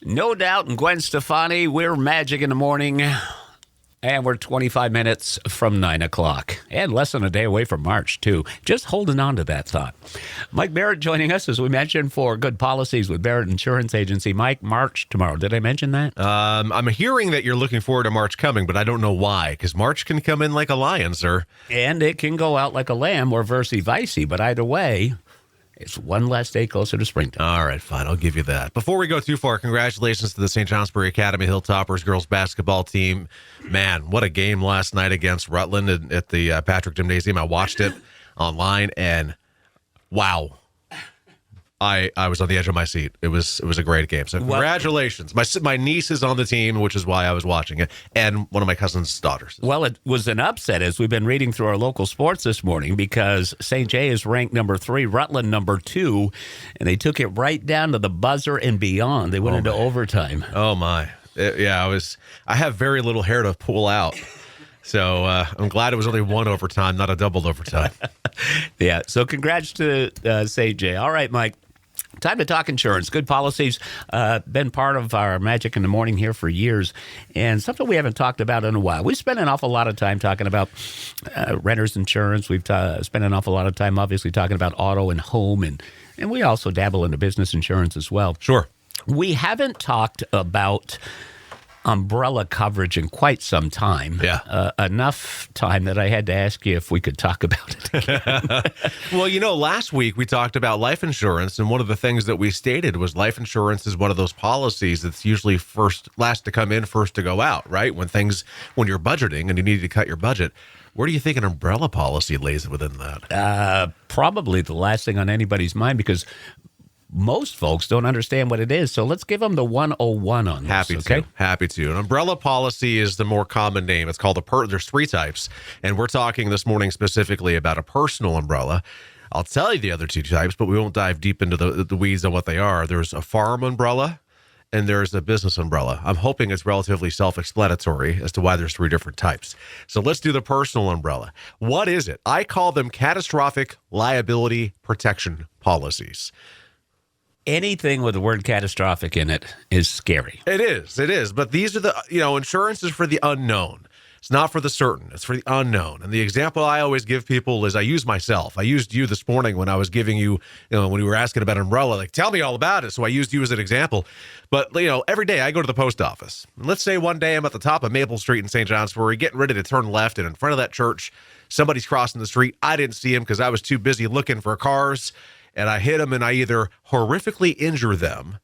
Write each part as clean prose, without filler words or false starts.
No Doubt and Gwen Stefani. We're Magic in the Morning. And we're 25 minutes from 9 o'clock. And less than a day away from March, too. Just holding on to that thought. Mike Barrett joining us, as we mentioned, for Good Policies with Barrett Insurance Agency. Mike, March tomorrow. Did I mention that? I'm hearing that you're looking forward to March coming, but I don't know why, because March can come in like a lion, sir. And it can go out like a lamb or vice versa. But either way, it's one less day closer to springtime. All right, fine. I'll give you that. Before we go too far, congratulations to the St. Johnsbury Academy Hilltoppers girls basketball team. Man, what a game last night against Rutland at the Patrick Gymnasium. I watched it online, and wow. I was on the edge of my seat. It was a great game. So congratulations. My niece is on the team, which is why I was watching it, and one of my cousin's daughters. Well, it was an upset, as we've been reading through our local sports this morning, because St. J is ranked number 3, Rutland number 2, and they took it right down to the buzzer and beyond. They went into overtime. Oh, my. I have very little hair to pull out. So I'm glad it was only one overtime, not a double overtime. Yeah, so congrats to St. J. All right, Mike. Time to talk insurance. Good Policies, been part of our Magic in the Morning here for years, and something we haven't talked about in a while. We spent an awful lot of time talking about renters insurance. We've spent an awful lot of time, obviously, talking about auto and home, and we also dabble into business insurance as well. Sure. We haven't talked about umbrella coverage in quite some time. Yeah. Enough time that I had to ask you if we could talk about it again. Well, last week we talked about life insurance, and one of the things that we stated was life insurance is one of those policies that's usually last to come in, first to go out, right? When you're budgeting and you need to cut your budget. Where do you think an umbrella policy lays within that? Probably the last thing on anybody's mind, because most folks don't understand what it is. So let's give them the 101 on this. Happy to. An umbrella policy is the more common name. It's called there's 3 types. And we're talking this morning specifically about a personal umbrella. I'll tell you the other 2 types, but we won't dive deep into the weeds on what they are. There's a farm umbrella and there's a business umbrella. I'm hoping it's relatively self-explanatory as to why there's 3 different types. So let's do the personal umbrella. What is it? I call them catastrophic liability protection policies. Anything with the word catastrophic in it is scary. It is. But these are insurance is for the unknown. It's not for the certain. It's for the unknown. And the example I always give people is I use myself. I used you this morning when I was giving you, when we were asking about umbrella, like, tell me all about it. So I used you as an example. But, every day I go to the post office. And let's say one day I'm at the top of Maple Street in St. Johnsbury, getting ready to turn left, and in front of that church, somebody's crossing the street. I didn't see him because I was too busy looking for cars. And I hit them, and I either horrifically injure them,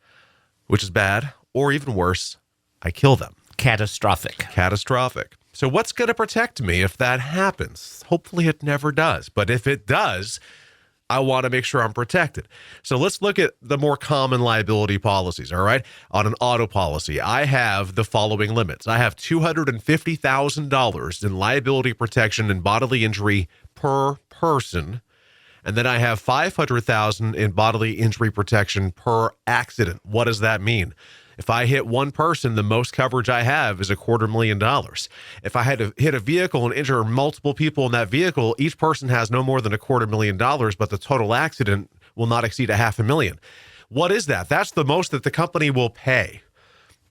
which is bad, or even worse, I kill them. Catastrophic. So what's going to protect me if that happens? Hopefully it never does. But if it does, I want to make sure I'm protected. So let's look at the more common liability policies, all right? On an auto policy, I have the following limits. I have $250,000 in liability protection and bodily injury per person. And then I have $500,000 in bodily injury protection per accident. What does that mean? If I hit one person, the most coverage I have is $250,000. If I had to hit a vehicle and injure multiple people in that vehicle, each person has no more than $250,000, but the total accident will not exceed $500,000. What is that? That's the most that the company will pay.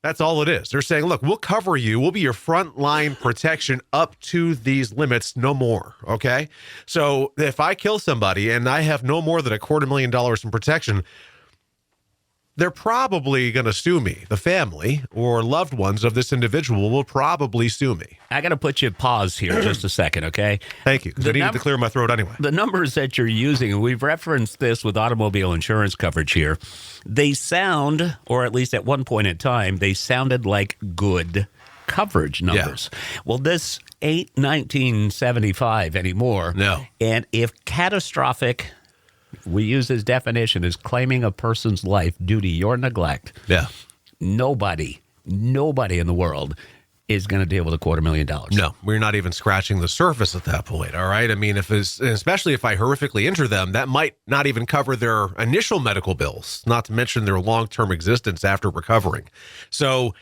That's all it is. They're saying, look, we'll cover you. We'll be your frontline protection up to these limits, no more, okay? So if I kill somebody and I have no more than $250,000 in protection, they're probably going to sue me. The family or loved ones of this individual will probably sue me. I got to put you pause here just a second, okay? Thank you, because I needed to clear my throat anyway. The numbers that you're using, and we've referenced this with automobile insurance coverage here, they sound, or at least at one point in time, they sounded like good coverage numbers. Yeah. Well, this ain't 1975 anymore. No. And if catastrophic, we use this definition as claiming a person's life due to your neglect. Yeah. Nobody in the world is going to deal with $250,000. No, we're not even scratching the surface at that point, all right? I mean, especially if I horrifically injure them, that might not even cover their initial medical bills, not to mention their long-term existence after recovering. So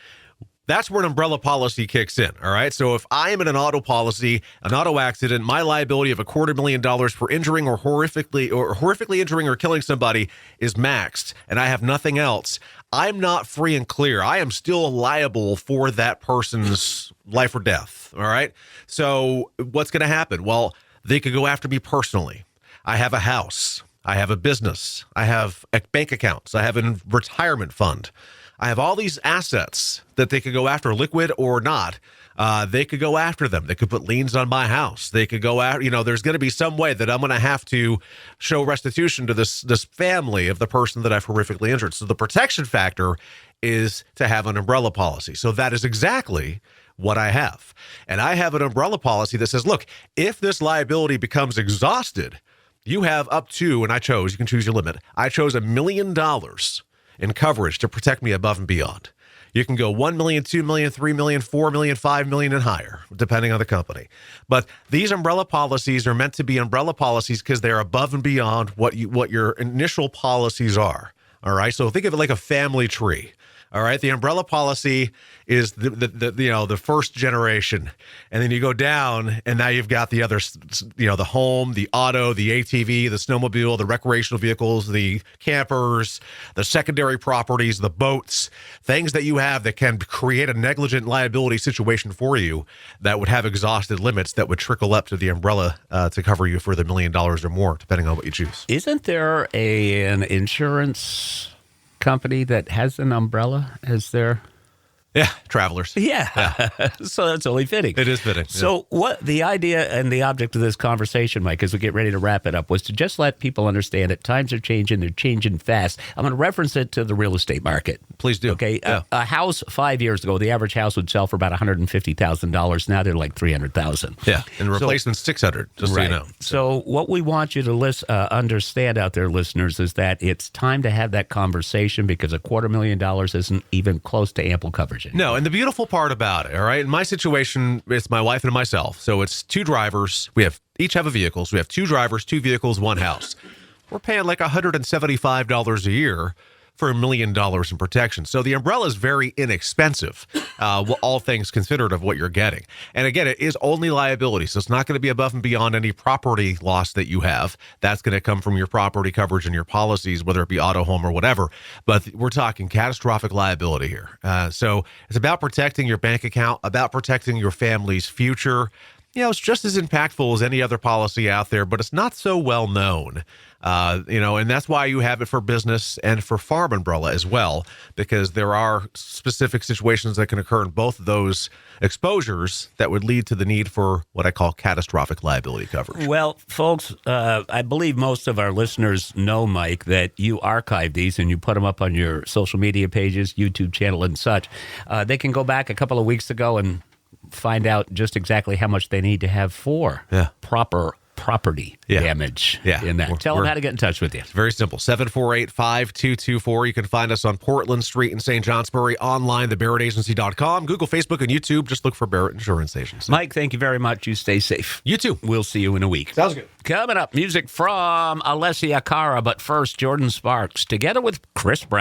that's where an umbrella policy kicks in, all right? So if I am in an auto policy, an auto accident, my liability of $250,000 for injuring or horrifically injuring or killing somebody is maxed, and I have nothing else, I'm not free and clear. I am still liable for that person's life or death. All right. So what's going to happen? Well, they could go after me personally. I have a house. I have a business. I have bank accounts. I have a retirement fund. I have all these assets that they could go after, liquid or not. They could go after them. They could put liens on my house. They could go after, there's going to be some way that I'm going to have to show restitution to this family of the person that I've horrifically injured. So the protection factor is to have an umbrella policy. So that is exactly what I have. And I have an umbrella policy that says, look, if this liability becomes exhausted, you have up to, and you can choose your limit. I chose $1 million in coverage to protect me above and beyond. You can go 1 million, 2 million, 3 million, 4 million, 5 million and higher, depending on the company. But these umbrella policies are meant to be umbrella policies because they're above and beyond what your initial policies are. All right. So think of it like a family tree. All right. The umbrella policy is the first generation. And then you go down and now you've got the others, the home, the auto, the ATV, the snowmobile, the recreational vehicles, the campers, the secondary properties, the boats, things that you have that can create a negligent liability situation for you that would have exhausted limits that would trickle up to the umbrella to cover you for the $1 million or more, depending on what you choose. Isn't there an insurance company that has an umbrella as their... Yeah, Travelers. Yeah. So that's only fitting. It is fitting. So what the idea and the object of this conversation, Mike, as we get ready to wrap it up, was to just let people understand that times are changing. They're changing fast. I'm going to reference it to the real estate market. Please do. Okay. Yeah. A house 5 years ago, the average house would sell for about $150,000. Now they're like $300,000. Yeah. And replacement $600, just so you know. So what we want you to understand out there, listeners, is that it's time to have that conversation because $250,000 isn't even close to ample coverage. No, and the beautiful part about it, all right, in my situation, it's my wife and myself. So it's two drivers. We each have a vehicle. So we have two drivers, two vehicles, one house. We're paying like $175 a year for $1 million in protection. So the umbrella is very inexpensive, all things considered of what you're getting. And again, it is only liability. So it's not going to be above and beyond any property loss that you have. That's going to come from your property coverage and your policies, whether it be auto, home, or whatever. But we're talking catastrophic liability here. So it's about protecting your bank account, about protecting your family's future. It's just as impactful as any other policy out there, but it's not so well known. And that's why you have it for business and for farm umbrella as well, because there are specific situations that can occur in both of those exposures that would lead to the need for what I call catastrophic liability coverage. Well, folks, I believe most of our listeners know, Mike, that you archive these and you put them up on your social media pages, YouTube channel and such. They can go back a couple of weeks ago and find out just exactly how much they need to have for proper property damage in that. Tell them how to get in touch with you. It's very simple. 748-5224. You can find us on Portland Street in St. Johnsbury, online, thebarrettagency.com, Google, Facebook, and YouTube. Just look for Barrett Insurance Agency. Mike, thank you very much. You stay safe. You too. We'll see you in a week. Sounds good. Coming up, music from Alessia Cara, but first, Jordan Sparks, together with Chris Brown.